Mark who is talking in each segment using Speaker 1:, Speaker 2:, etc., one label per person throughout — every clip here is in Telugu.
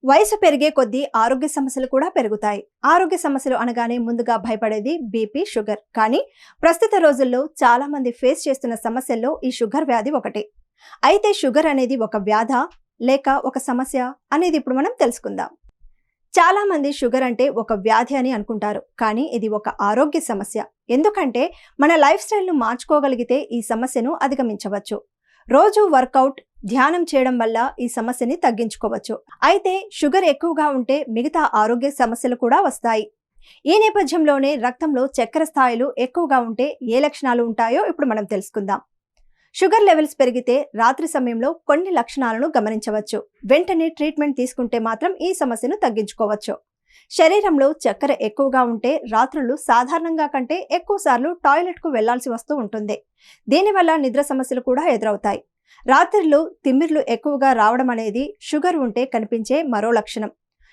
Speaker 1: వయసు పెరిగే కొద్దీ ఆరోగ్య సమస్యలు కూడా పెరుగుతాయి. ఆరోగ్య సమస్యలు అనగానే ముందుగా భయపడేది బీపీ, షుగర్. కానీ ప్రస్తుత రోజుల్లో చాలా మంది ఫేస్ చేస్తున్న సమస్యల్లో ఈ షుగర్ వ్యాధి ఒకటి. అయితే షుగర్ అనేది ఒక వ్యాధా లేక ఒక సమస్య అనేది ఇప్పుడు మనం తెలుసుకుందాం. చాలా మంది షుగర్ అంటే ఒక వ్యాధి అని అనుకుంటారు, కానీ ఇది ఒక ఆరోగ్య సమస్య. ఎందుకంటే మన లైఫ్ స్టైల్ను మార్చుకోగలిగితే ఈ సమస్యను అధిగమించవచ్చు. రోజు వర్కౌట్, ధ్యానం చేయడం వల్ల ఈ సమస్యని తగ్గించుకోవచ్చు. అయితే షుగర్ ఎక్కువగా ఉంటే మిగతా ఆరోగ్య సమస్యలు కూడా వస్తాయి. ఈ నేపథ్యంలోనే రక్తంలో చక్కెర స్థాయిలు ఎక్కువగా ఉంటే ఏ లక్షణాలు ఉంటాయో ఇప్పుడు మనం తెలుసుకుందాం. షుగర్ లెవెల్స్ పెరిగితే రాత్రి సమయంలో కొన్ని లక్షణాలను గమనించవచ్చు. వెంటనే ట్రీట్మెంట్ తీసుకుంటే మాత్రం ఈ సమస్యను తగ్గించుకోవచ్చు. శరీరంలో చక్కెర ఎక్కువగా ఉంటే రాత్రులు సాధారణంగా కంటే ఎక్కువ సార్లు టాయిలెట్కు వెళ్లాల్సి వస్తూ ఉంటుంది. దీనివల్ల నిద్ర సమస్యలు కూడా ఎదురవుతాయి. రాత్రిళ్ళు తిమ్మిర్లు ఎక్కువగా రావడం అనేది షుగర్ ఉంటే కనిపించే మరో లక్షణం.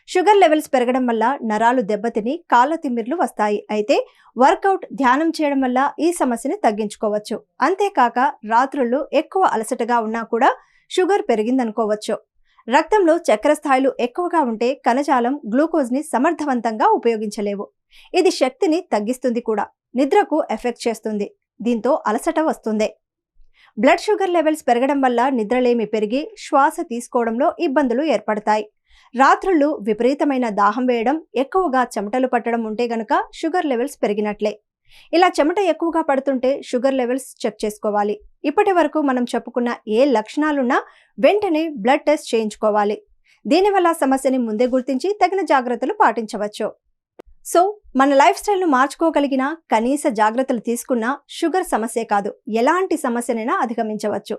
Speaker 1: షుగర్ లెవెల్స్ పెరగడం వల్ల నరాలు దెబ్బతిని కాళ్ళ తిమ్మిర్లు వస్తాయి. అయితే వర్కౌట్, ధ్యానం చేయడం వల్ల ఈ సమస్యని తగ్గించుకోవచ్చు. అంతేకాక రాత్రుళ్ళు ఎక్కువ అలసటగా ఉన్నా కూడా షుగర్ పెరిగిందనుకోవచ్చు. రక్తంలో చక్కెర స్థాయిలు ఎక్కువగా ఉంటే కణజాలం గ్లూకోజ్ని సమర్థవంతంగా ఉపయోగించలేవు. ఇది శక్తిని తగ్గిస్తుంది కూడా, నిద్రకు ఎఫెక్ట్ చేస్తుంది. దీంతో అలసట వస్తుంది. బ్లడ్ షుగర్ లెవెల్స్ పెరగడం వల్ల నిద్రలేమి పెరిగి శ్వాస తీసుకోవడంలో ఇబ్బందులు ఏర్పడతాయి. రాత్రుళ్ళు విపరీతమైన దాహం వేయడం, ఎక్కువగా చెమటలు పట్టడం ఉంటే గనక షుగర్ లెవెల్స్ పెరిగినట్లే. ఇలా చెమట ఎక్కువగా పడుతుంటే షుగర్ లెవెల్స్ చెక్ చేసుకోవాలి. ఇప్పటి వరకు మనం చెప్పుకున్న ఏ లక్షణాలున్నా వెంటనే బ్లడ్ టెస్ట్ చేయించుకోవాలి. దీనివల్ల సమస్యని ముందే గుర్తించి తగిన జాగ్రత్తలు పాటించవచ్చు. సో మన లైఫ్ స్టైల్ను మార్చుకోగలిగిన కనీస జాగ్రత్తలు తీసుకున్న షుగర్ సమస్య కాదు, ఎలాంటి సమస్యనైనా అధిగమించవచ్చు.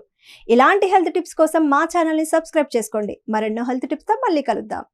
Speaker 1: ఇలాంటి హెల్త్ టిప్స్ కోసం మా ఛానల్ని సబ్స్క్రైబ్ చేసుకోండి. మరెన్నో హెల్త్ టిప్స్తో మళ్ళీ కలుద్దాం.